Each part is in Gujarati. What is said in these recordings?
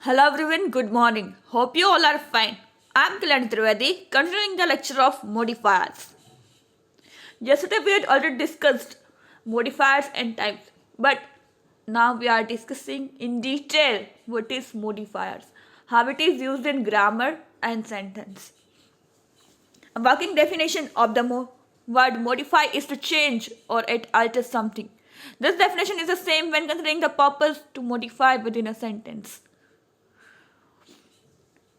Hello everyone, good morning. Hope you all are fine. I'm Kalyani Trivedi, continuing the lecture of modifiers. Yesterday we had already discussed modifiers and types, but now we are discussing in detail what is modifiers, how it is used in grammar and sentence. A working definition of the word modify is to change or it alter something. This definition is the same when considering the purpose to modify within a sentence.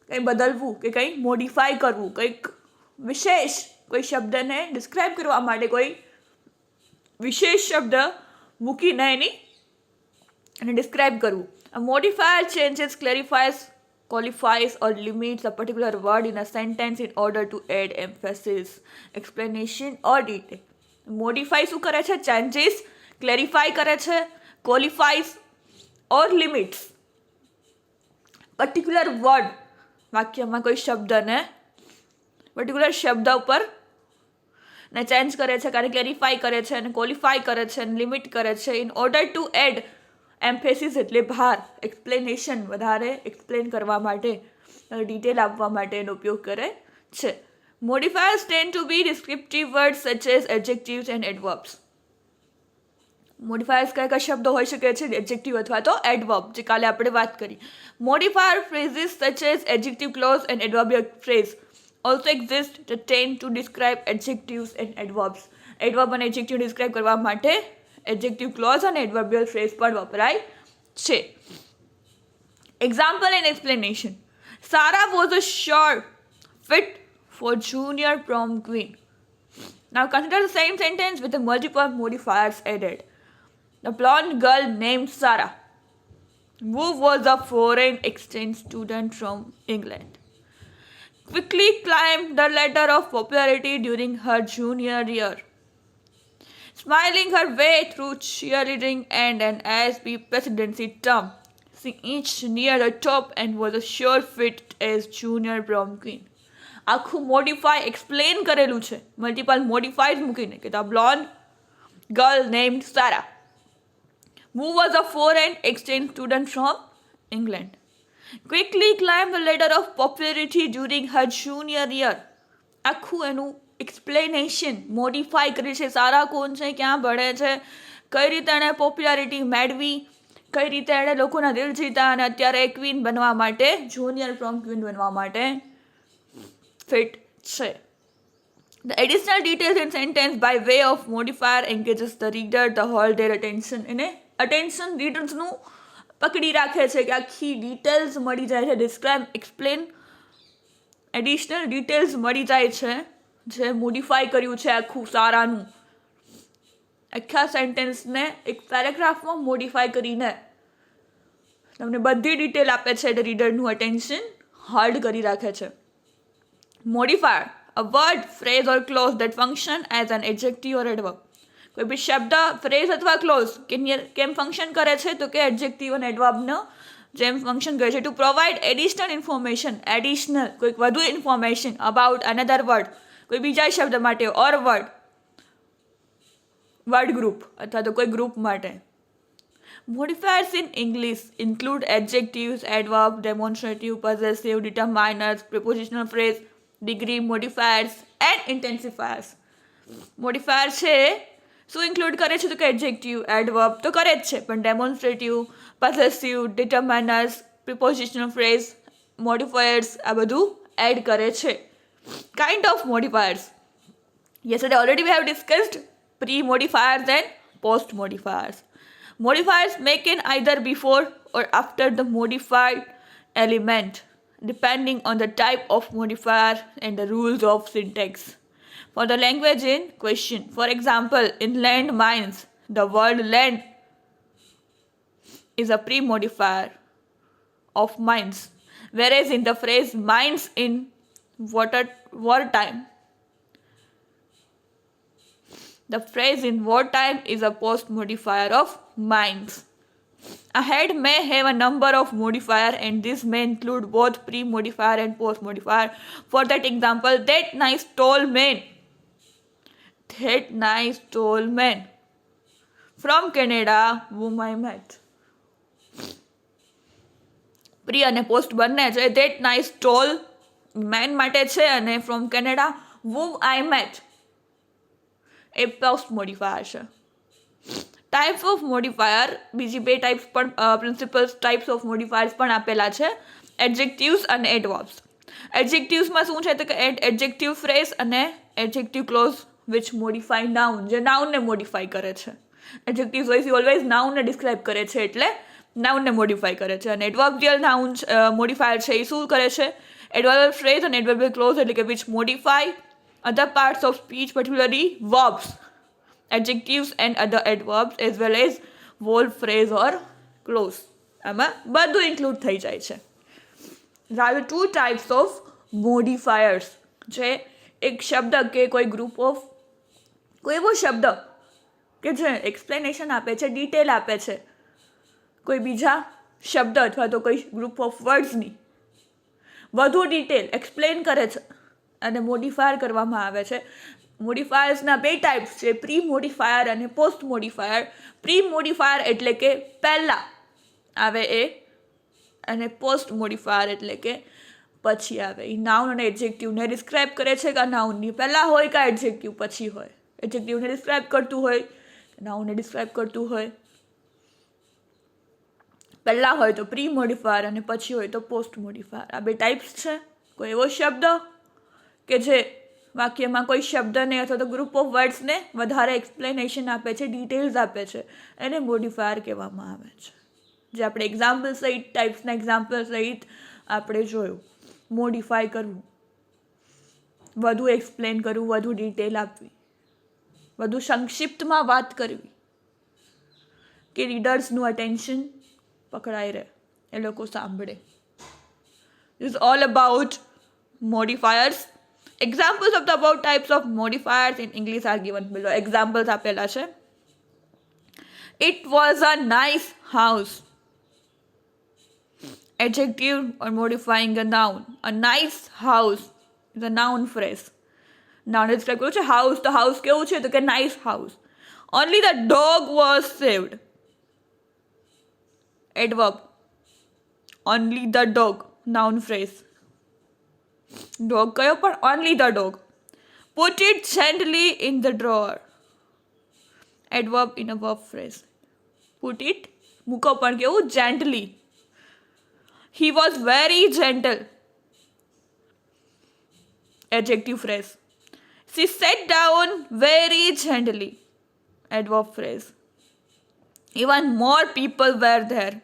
કંઈ બદલવું કે કંઈ મોડિફાઈ કરવું, કંઈક વિશેષ કોઈ શબ્દને ડિસ્ક્રાઇબ કરવા માટે કોઈ વિશેષ શબ્દ મૂકીને એને ડિસ્ક્રાઇબ કરવું. A modifier changes, clarifies, qualifies or limits a particular word in a sentence in order to add emphasis, explanation or detail. Modify શું કરે છે? Changes, clarify કરે છે, qualifies or limits particular word, વાક્યમાં કોઈ શબ્દને પર્ટિક્યુલર શબ્દ ઉપર ને ચેન્જ કરે છે, કારણ ક્લેરિફાઈ કરે છે અને ક્વોલિફાઈ કરે છે અને લિમિટ કરે છે in order to add emphasis એટલે ભાર, એક્સપ્લેનેશન વધારે એક્સપ્લેન કરવા માટે, ડિટેલ આપવા માટે એનો ઉપયોગ કરે છે. Modifiers tend to be descriptive words such as adjectives and adverbs. Modifiers કયા કયા શબ્દો હોઈ શકે છે? એડજેક્ટિવ અથવા તો એડવર્બ, જે કાલે આપણે વાત કરી. Modifier phrases such as adjective clause and adverbial phrase also exist that tend to describe adjectives and adverbs. Adverb અને એડજેક્ટિવ ડિસ્ક્રાઇબ કરવા માટે એડજેક્ટિવ ક્લોઝ અને એડવર્બિયલ ફ્રેઝ પણ વપરાય છે. Example and explanation. Sarah was a sure fit for junior prom queen. Now consider the same sentence with the multiple modifiers added. The blonde girl named Sarah, who was a foreign exchange student from England, quickly climbed the ladder of popularity during her junior year, smiling her way through cheerleading and an ASB presidency term. She each near the top and was a sure fit as junior prom queen. આખું મોડિફાઈ એક્સપ્લેન કરેલું છે, મલ્ટિપલ મોડિફાઈડ મૂકીને કે the blonde girl named Sara who was a foreign exchange student from England, quickly climbed the ladder of popularity during her junior year. આખું એનું એક્સપ્લેનેશન મોડિફાઈ કરી છે. સારા કોણ છે, ક્યાં ભણે છે, કઈ રીતે એણે પોપ્યુલારિટી મેળવી, કઈ રીતે એણે લોકોના દિલ જીતા અને અત્યારે ક્વીન બનવા માટે, જુનિયર પ્રોમ ક્વીન બનવા માટે ફિટ છે. The additional details in sentence by way of modifier engages the reader to hold their attention. એને અટેન્શન રીડર્સનું પકડી રાખે છે કે આખી ડિટેલ્સ મળી જાય છે, ડિસ્ક્રાઇબ એક્સપ્લેન એડિશનલ ડિટેલ્સ મળી જાય છે જે મોડિફાઈ કર્યું છે આખું સારાનું. આખા સેન્ટેન્સને એક પેરેગ્રાફમાં મોડિફાઈ કરીને તમને બધી ડિટેલ આપે છે એટલે રીડરનું અટેન્શન હોલ્ડ કરી રાખે છે. Modifier, a word, phrase or clause that function as an adjective or adverb. કોઈ બી શબ્દ, ફ્રેઝ અથવા ક્લોઝ કેમ ફંક્શન કરે છે? તો કે એડજેક્ટિવ અને એડવર્બનો જેમ ફંક્શન કરે છે. To provide additional information, additional કોઈક વધુ ઇન્ફોર્મેશન અબાઉટ અનધર વર્ડ, કોઈ બીજા શબ્દ માટે, ઓર વર્ડ ગ્રુપ અથવા તો કોઈ ગ્રુપ માટે. Modifiers in English include adjectives, adverbs, demonstrative, possessive, determiners, prepositional phrase, degree modifiers and intensifiers. Modifier છે શું ઇન્ક્લુડ કરે છે? તો કે એડજેક્ટિવ, એડવર્બ તો કરે જ છે, પણ ડેમોન્સ્ટ્રેટિવ, પોસેસિવ, ડિટરમાઇનર્સ, પ્રિપોઝિશનલ ફ્રેઝ, મોડિફાયર્સ આ બધું એડ કરે છે. Kind of modifiers. Yesterday already we have discussed pre-modifiers and post-modifiers. Modifiers may can either before or after the modified element, depending on the type of modifier and the rules of syntax. For the language in question, for example, in land mines, the word land is a pre-modifier of mines, whereas in the phrase mines in wartime, the phrase in wartime is a post-modifier of mines. A head may have a number of modifier and this may include both pre-modifier and post-modifier. For that example, that nice tall man from Canada whom I met. Pre અને પોસ્ટ બંને છે. ધેટ નાઇસ ટોલ મેન માટે છે, અને from Canada whom I met A post modifier છે. ટાઈપ્સ ઓફ મોડિફાયર, બીજી બે ટાઈપ્સ પણ પ્રિન્સિપલ્સ ટાઈપ્સ ઓફ મોડિફાયર્સ પણ આપેલા છે, એડજેક્ટિવ્સ અને એડવર્બ્સ. એડજેક્ટિવ્સમાં શું છે તો કે એડજેક્ટિવ ફ્રેઝ અને adjective clause which modify noun, જે નાઉનને મોડિફાઈ કરે છે. એડજેક્ટિવ્સ ઓલવેઝ નાઉનને ડિસ્ક્રાઇબ કરે છે, એટલે નાઉનને મોડિફાઈ કરે છે. અને એડવર્બિયલ નાઉન મોડિફાયર છે એ શું કરે છે? એડવર્બિયલ ફ્રેઝ અને એડવર્બિયલ ક્લોઝ એટલે કે which modify other parts of speech, particularly verbs, adjectives and other adverbs as well as whole phrase or clause. આમાં બધું ઇન્ક્લુડ થઈ જાય છે. There are two types of modifiers. જે એક શબ્દ કે કોઈ ગ્રુપ ઓફ કોઈ એવો શબ્દ કે જે એક્સપ્લેનેશન આપે છે, ડિટેલ આપે છે કોઈ બીજા શબ્દ અથવા તો કોઈ ગ્રુપ ઓફ વર્ડ્સની વધુ ડિટેલ એક્સપ્લેન કરે છે અને મોડિફાયર કરવામાં આવે છે. મોડિફાયર્સના બે ટાઈપ્સ છે, પ્રી મોડિફાયર અને પોસ્ટ મોડિફાયર. પ્રી મોડિફાયર એટલે કે પહેલાં આવે એ, અને પોસ્ટ મોડિફાયર એટલે કે પછી આવે એ. નાઉન અને એડજેક્ટિવને ડિસ્ક્રાઇબ કરે છે કે નાઉનની પહેલાં હોય કે એડજેક્ટિવ પછી હોય. એડજેક્ટિવને ડિસ્ક્રાઇબ કરતું હોય, નાઉનને ડિસ્ક્રાઇબ કરતું હોય. પહેલાં હોય તો પ્રી મોડિફાયર અને પછી હોય તો પોસ્ટ મોડિફાયર. આ બે ટાઈપ્સ છે. કોઈ એવો શબ્દ કે જે વાક્યમાં કોઈ શબ્દને અથવા તો ગ્રુપ ઓફ વર્ડ્સને વધારે એક્સપ્લેનેશન આપે છે, ડિટેલ્સ આપે છે, એને મોડિફાયર કહેવામાં આવે છે. જે આપણે એક્ઝામ્પલ સહિત ટાઈપ્સના એક્ઝામ્પલ સહિત આપણે જોયું. મોડિફાય કરવું, વધુ એક્સપ્લેન કરવું, વધુ ડિટેલ આપવી, વધુ સંક્ષિપ્તમાં વાત કરવી કે રીડર્સનું અટેન્શન પકડાઈ રહે, એ લોકો સાંભળે. This is all about modifiers. Examples of the above types of modifiers in English are given below. Examples આપેલા છે. It was a nice house. Adjective or modifying a noun. A nice house is a noun phrase. Noun describe કર્યું છે house. તો house કેવું છે તો કે nice house. Only the dog was saved. Adverb. Only the dog. Noun phrase. Dog કયો પણ only the dog. Put it gently in the drawer. Adverb in a verb phrase. Put it મૂકો પણ કેવું gently. He was very gentle. Adjective phrase. She sat down very gently. Adverb phrase. Even more people were there.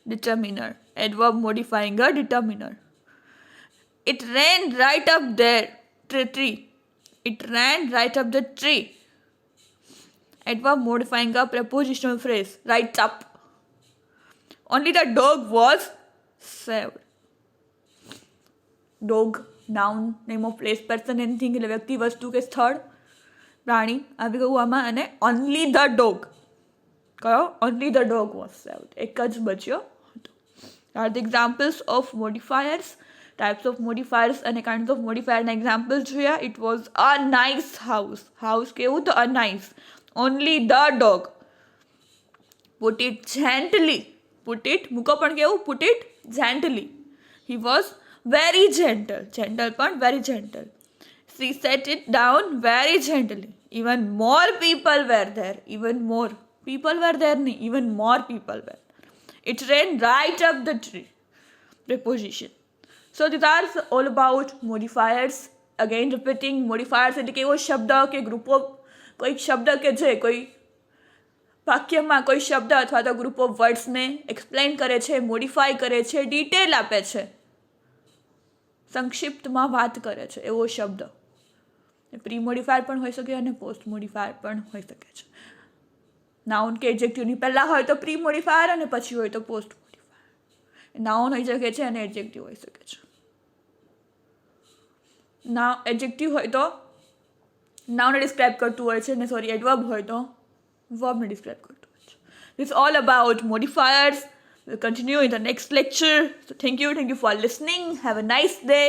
Determiner. Adverb modifying a determiner. It ran right up there. Tree. It ran right up the tree. Adverb modifying a prepositional phrase. Right up. Only the dog was saved. Dog, noun, name of place, person, anything, એટલે વ્યક્તિ, વસ્તુ કે સ્થળ, પ્રાણી આવી ગયું આમાં. અને only the dog કયો? only the dog was saved. એક જ બચ્યો હતો. Are the examples of modifiers. Types of modifiers અને kinds of modifier ના examples જોયા. It was a nice house. House કેવું તો a nice. Only the dog. Put it gently. Put it મૂકો પણ કેવું? Put it gently. He was very gentle. Gentle પણ very gentle. She set it down very gently. Even more people were there. Even more people were there. Even more people were. It ran right up the tree. Preposition. So these are all about modifiers. Again repeating, modifiers એટલે કે એવો શબ્દ કે ગ્રુપ ઓફ કોઈ શબ્દ કે જે કોઈ વાક્યમાં કોઈ શબ્દ અથવા તો ગ્રુપ ઓફ વર્ડ્સને એક્સપ્લેન કરે છે, મોડિફાઈ કરે છે, ડિટેલ આપે છે, સંક્ષિપ્તમાં વાત કરે છે, એવો શબ્દ. પ્રી મોડિફાયર પણ હોઈ શકે અને પોસ્ટ મોડિફાયર પણ હોઈ શકે છે. નાઉન કે એડજેક્ટિવની પહેલાં હોય તો પ્રી મોડિફાયર અને પછી હોય તો પોસ્ટ મોડિફાયર. નાઉન હોઈ શકે છે અને એડજેક્ટિવ હોઈ શકે છે. ના એડજેક્ટિવ હોય તો નાઉનને ડિસ્ક્રાઇબ કરતું હોય છે, અને એડવર્બ હોય તો વર્બને ડિસ્ક્રાઇબ કરતું હોય છે. This is all about modifiers. We'll continue in the next lecture. So thank you for listening. Have a nice day.